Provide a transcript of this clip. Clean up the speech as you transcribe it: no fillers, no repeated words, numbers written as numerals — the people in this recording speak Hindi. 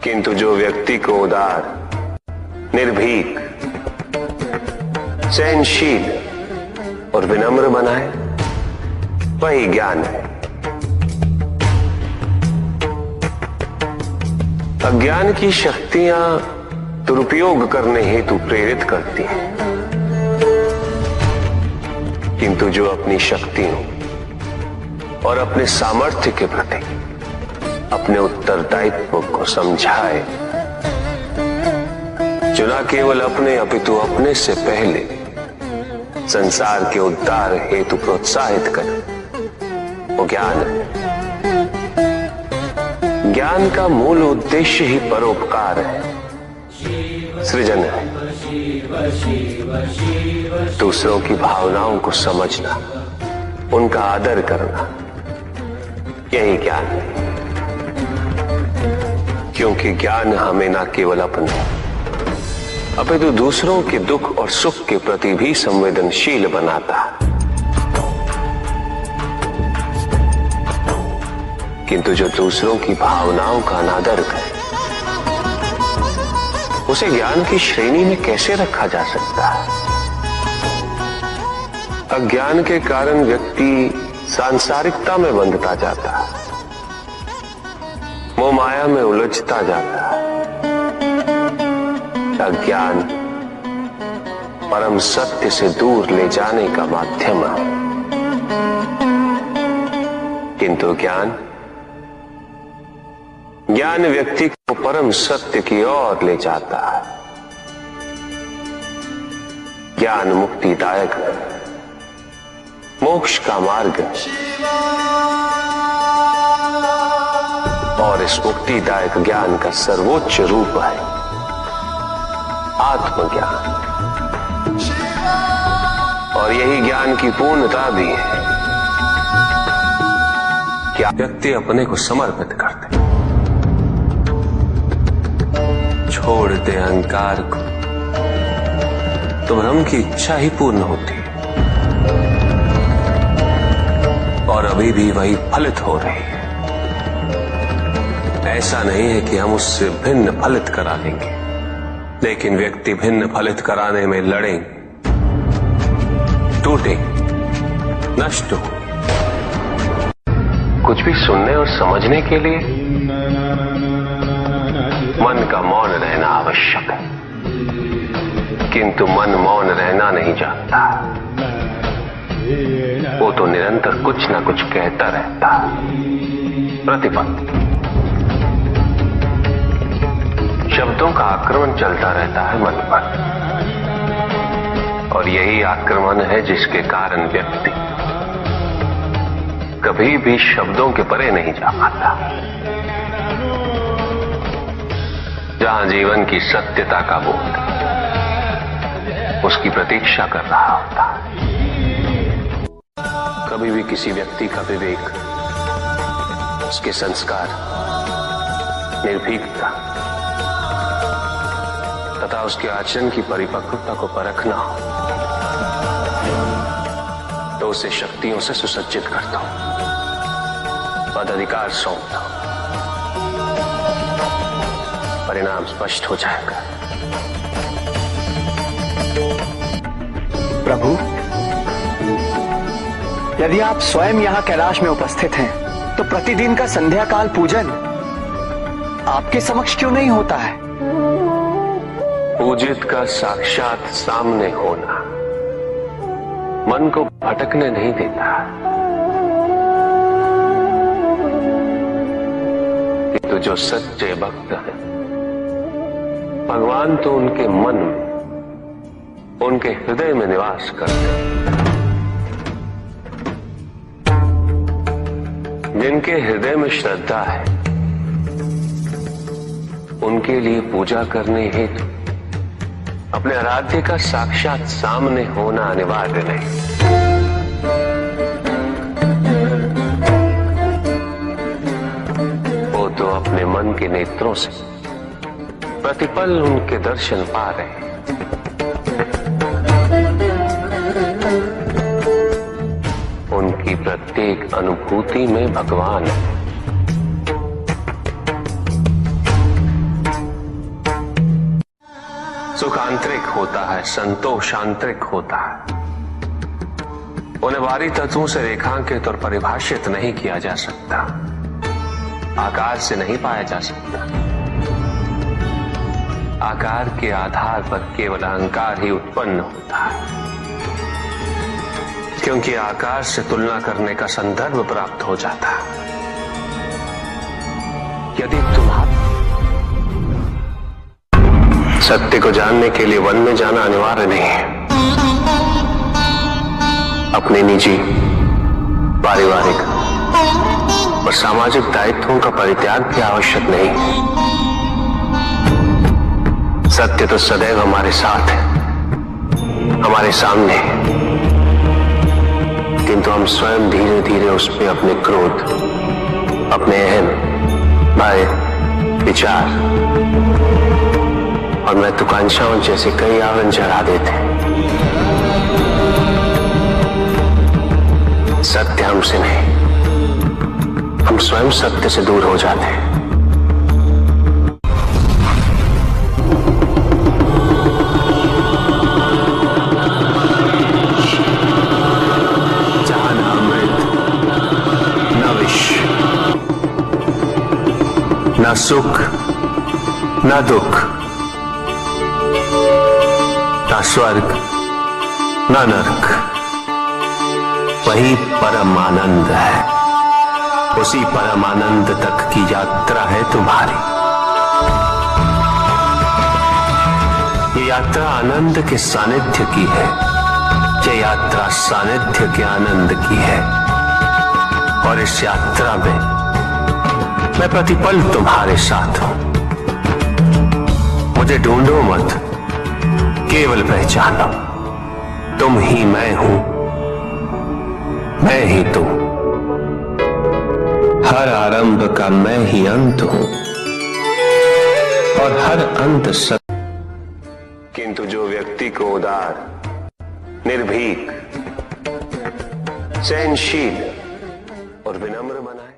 किंतु जो व्यक्ति को उदार, निर्भीक, सहनशील और विनम्र बनाए, वही ज्ञान है। अज्ञान की शक्तियां दुरुपयोग करने हेतु प्रेरित करती हैं, किंतु जो अपनी शक्तियों और अपने सामर्थ्य के प्रति अपने उत्तरदायित्व को समझाए, जो न केवल अपने अपितु अपने से पहले संसार के उद्धार हेतु प्रोत्साहित करे, वो ज्ञान है। ज्ञान का मूल उद्देश्य ही परोपकार है, सृजन है। दूसरों की भावनाओं को समझना, उनका आदर करना, यही ज्ञान है। क्योंकि ज्ञान हमें न केवल अपने अपितु दूसरों के दुख और सुख के प्रति भी संवेदनशील बनाता है। किंतु जो दूसरों की भावनाओं का अनादर करे, उसे ज्ञान की श्रेणी में कैसे रखा जा सकता है? अज्ञान के कारण व्यक्ति सांसारिकता में बंधता जाता है, मोह माया में उलझता जाता है। अज्ञान परम सत्य से दूर ले जाने का माध्यम है, किंतु ज्ञान व्यक्ति को परम सत्य की ओर ले जाता है। ज्ञान मुक्तिदायक है, मोक्ष का मार्ग है, और इस मुक्तिदायक ज्ञान का सर्वोच्च रूप है आत्मज्ञान। और यही ज्ञान की पूर्णता भी है कि व्यक्ति अपने को समर्पित कर दे, छोड़ दे अहंकार को, तो भ्रम की इच्छा ही पूर्ण होती है, और अभी भी वही फलित हो रही है। ऐसा नहीं है कि हम उससे भिन्न फलित करा लेंगे, लेकिन व्यक्ति भिन्न फलित कराने में लड़ेंगे, टूटेंगे, नष्ट हो। कुछ भी सुनने और समझने के लिए मन का मौन रहना आवश्यक है, किंतु मन मौन रहना नहीं जानता। वो तो निरंतर कुछ ना कुछ कहता रहता है, प्रतिपल शब्दों का आक्रमण चलता रहता है मन पर, और यही आक्रमण है जिसके कारण व्यक्ति कभी भी शब्दों के परे नहीं जा पाता। जहां जीवन की सत्यता का बोध उसकी प्रतीक्षा कर रहा होता, कभी भी किसी व्यक्ति का विवेक, उसके संस्कार, निर्भीकता तथा उसके आचरण की परिपक्वता को परखना हो, तो उसे शक्तियों से सुसज्जित करता हूं, पदाधिकार सौंपता हूं, परिणाम स्पष्ट हो जाएगा। प्रभु, यदि आप स्वयं यहाँ कैलाश में उपस्थित हैं, तो प्रतिदिन का संध्या काल पूजन आपके समक्ष क्यों नहीं होता है? पूजित का साक्षात सामने होना मन को भटकने नहीं देता, किंतु जो सच्चे भक्त हैं, भगवान तो उनके मन में, उनके हृदय में निवास करते हैं। जिनके हृदय में श्रद्धा है, उनके लिए पूजा करने हेतु अपने आराध्य का साक्षात सामने होना अनिवार्य नहीं। वो तो अपने मन के नेत्रों से प्रतिपल उनके दर्शन पा रहे हैं। उनकी प्रत्येक अनुभूति में भगवान है। सुख आंतरिक होता है, संतोष आंतरिक होता है। उन्हें बाहरी तत्वों से रेखांकित और परिभाषित नहीं किया जा सकता, आकार से नहीं पाया जा सकता। आकार के आधार पर केवल अहंकार ही उत्पन्न होता है, क्योंकि आकार से तुलना करने का संदर्भ प्राप्त हो जाता है। यदि तुम्हारा सत्य को जानने के लिए वन में जाना अनिवार्य नहीं है, अपने निजी, पारिवारिक और सामाजिक दायित्वों का परित्याग भी आवश्यक नहीं है। सत्य तो सदैव हमारे साथ है, हमारे सामने है, किंतु हम स्वयं धीरे धीरे उस पर अपने क्रोध, अपने अहम, भय, विचार और महत्वाकांक्षाओं जैसे कई आवरण चढ़ा देते हैं। सत्य हमसे नहीं, हम स्वयं सत्य से दूर हो जाते हैं। जहां न अमृत, न विष, न सुख, न दुख, न स्वर्ग, न नरक, वही परम आनंद है। उसी परम आनंद तक की यात्रा है तुम्हारी। ये यात्रा आनंद के सानिध्य की है, ये यात्रा सानिध्य के आनंद की है। और इस यात्रा में मैं प्रतिपल तुम्हारे साथ हूं। मुझे ढूंढो मत, केवल पहचानो, तुम ही मैं हूं, मैं ही तुम। हर आरंभ का मैं ही अंत हूं और हर अंत सत्य। किंतु जो व्यक्ति को उदार, निर्भीक, सहनशील और विनम्र बनाए,